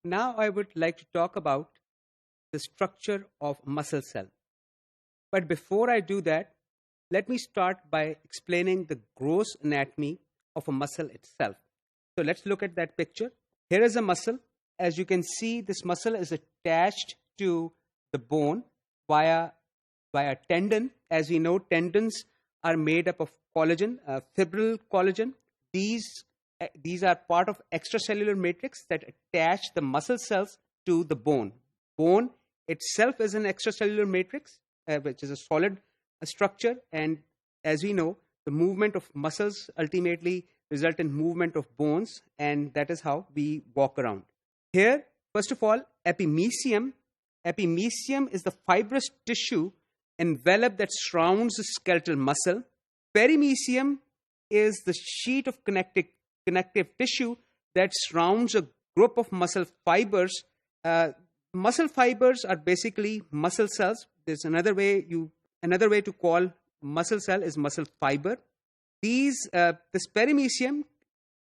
Now I would like to talk about the structure of muscle cell. But before I do that, let me start by explaining the gross anatomy of a muscle itself. So let's look at that picture. Here is a muscle. As you can see, this muscle is attached to the bone via tendon. As we know, tendons are made up of collagen, fibril collagen. These are part of extracellular matrix that attach the muscle cells to the bone. Bone itself is an extracellular matrix, which is a solid structure. And as we know, the movement of muscles ultimately result in movement of bones, and that is how we walk around. Here, first of all, epimysium. Epimysium is the fibrous tissue envelope that surrounds the skeletal muscle. Perimesium is the sheet of connective tissue that surrounds a group of muscle fibers. Muscle fibers are basically muscle cells. There's another way to call muscle cell is muscle fiber. This perimesium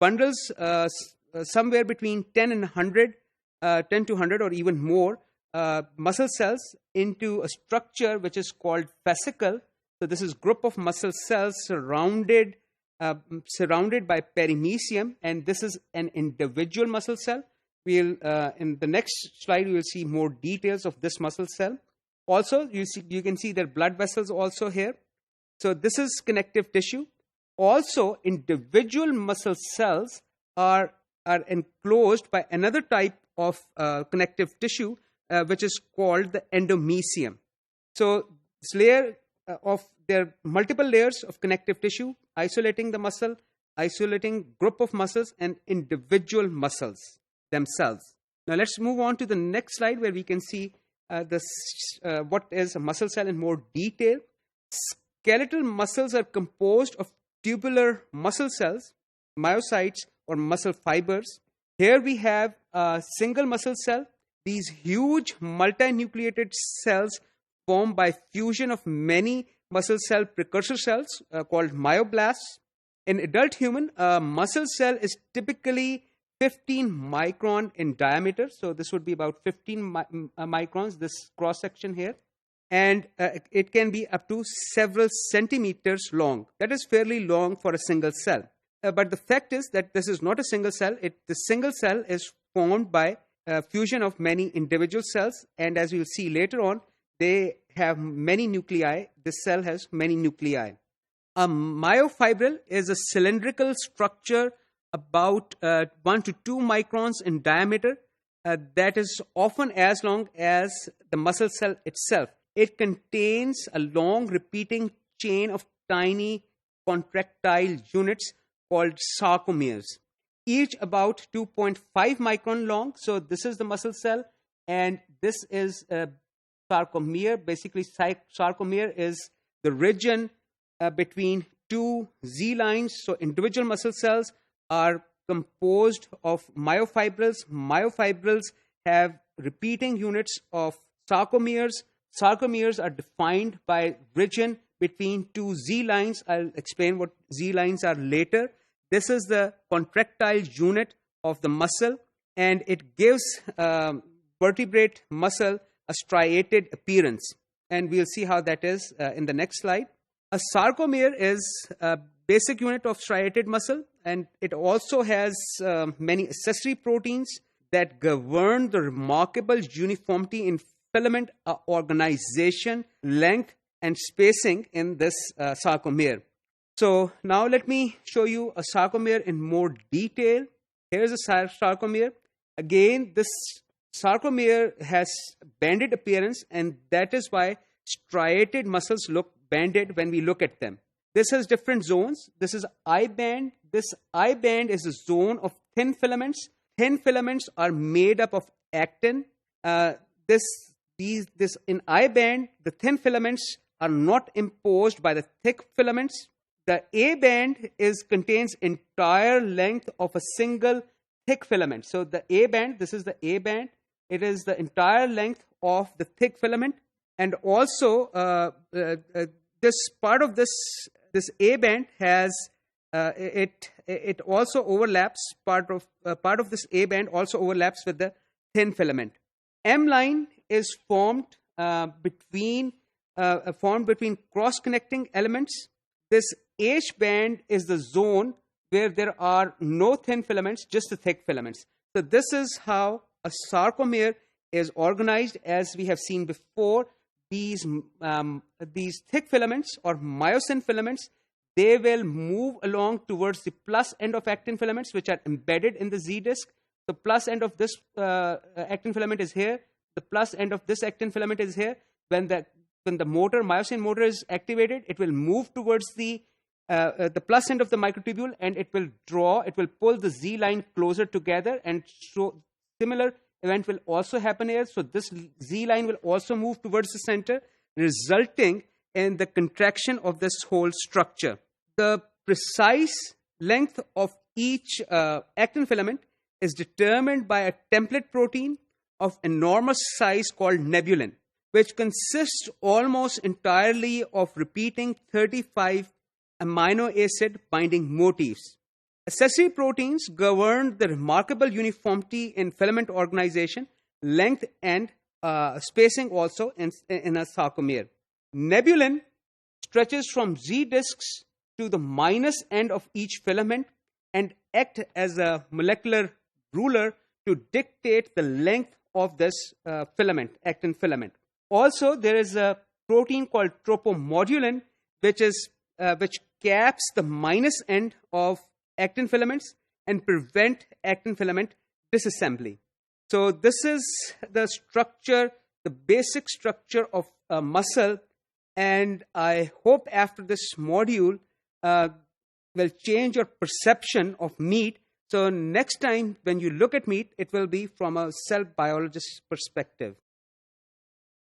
bundles somewhere between 10 to 100 or even more muscle cells into a structure which is called fascicle. So this is group of muscle cells surrounded by perimesium, and this is an individual muscle cell. We'll in the next slide we will see more details of this muscle cell. Also, you can see there are blood vessels also here. So this is connective tissue. Also, individual muscle cells are enclosed by another type of connective tissue, which is called the endomysium. So this layer there are multiple layers of connective tissue isolating the muscle, isolating group of muscles and individual muscles themselves. Now let's move on to the next slide where we can see what is a muscle cell in more detail. Skeletal muscles are composed of tubular muscle cells, myocytes or muscle fibers. Here we have a single muscle cell. These huge multinucleated cells formed by fusion of many muscle cell precursor cells called myoblasts. In adult human, a muscle cell is typically 15 micron in diameter. So this would be about 15 microns, this cross section here. And it can be up to several centimeters long. That is fairly long for a single cell. But the fact is that this is not a single cell. The single cell is formed by fusion of many individual cells. And as we'll see later on, they have many nuclei. This cell has many nuclei. A myofibril is a cylindrical structure about 1 to 2 microns in diameter that is often as long as the muscle cell itself. It contains a long repeating chain of tiny contractile units called sarcomeres, each about 2.5 micron long. So this is the muscle cell, and this is a sarcomere. Basically, sarcomere is the region between two Z lines. So individual muscle cells are composed of myofibrils. Myofibrils have repeating units of sarcomeres. Sarcomeres are defined by region between two Z lines. I'll explain what Z lines are later. This is the contractile unit of the muscle, and it gives vertebrate muscle a striated appearance. And we'll see how that is in the next slide. A sarcomere is a basic unit of striated muscle, and it also has many accessory proteins that govern the remarkable uniformity in filament organization, length, and spacing in this sarcomere. So now let me show you a sarcomere in more detail. Here's a sarcomere. Again, this sarcomere has banded appearance, and that is why striated muscles look banded when we look at them. This has different zones. This is I band. This I band is a zone of thin filaments. Thin filaments are made up of actin. In I band, the thin filaments are not imposed by the thick filaments. The A band contains entire length of a single thick filament. So the A band, this is the A band. It is the entire length of the thick filament, and also this part of this A band has it also overlaps part of this A band also overlaps with the thin filament. M line is formed between cross-connecting elements. This H band is the zone where there are no thin filaments, just the thick filaments. So this is how a sarcomere is organized. As we have seen before, these thick filaments or myosin filaments, they will move along towards the plus end of actin filaments, which are embedded in the Z disc. The plus end of this actin filament is here. The plus end of this actin filament is here. When the myosin motor is activated, it will move towards the plus end of the microtubule, and it will pull the Z line closer together, and so similar event will also happen here. So this Z line will also move towards the center, resulting in the contraction of this whole structure. The precise length of each actin filament is determined by a template protein of enormous size called nebulin, which consists almost entirely of repeating 35 amino acid binding motifs. Accessory proteins govern the remarkable uniformity in filament organization, length, and spacing also in a sarcomere. Nebulin stretches from Z discs to the minus end of each filament and act as a molecular ruler to dictate the length of this actin filament. Also, there is a protein called tropomodulin, which caps the minus end of actin filaments and prevent actin filament disassembly. So this is the structure, the basic structure of a muscle, and I hope after this module will change your perception of meat. So next time when you look at meat, it will be from a cell biologist's perspective.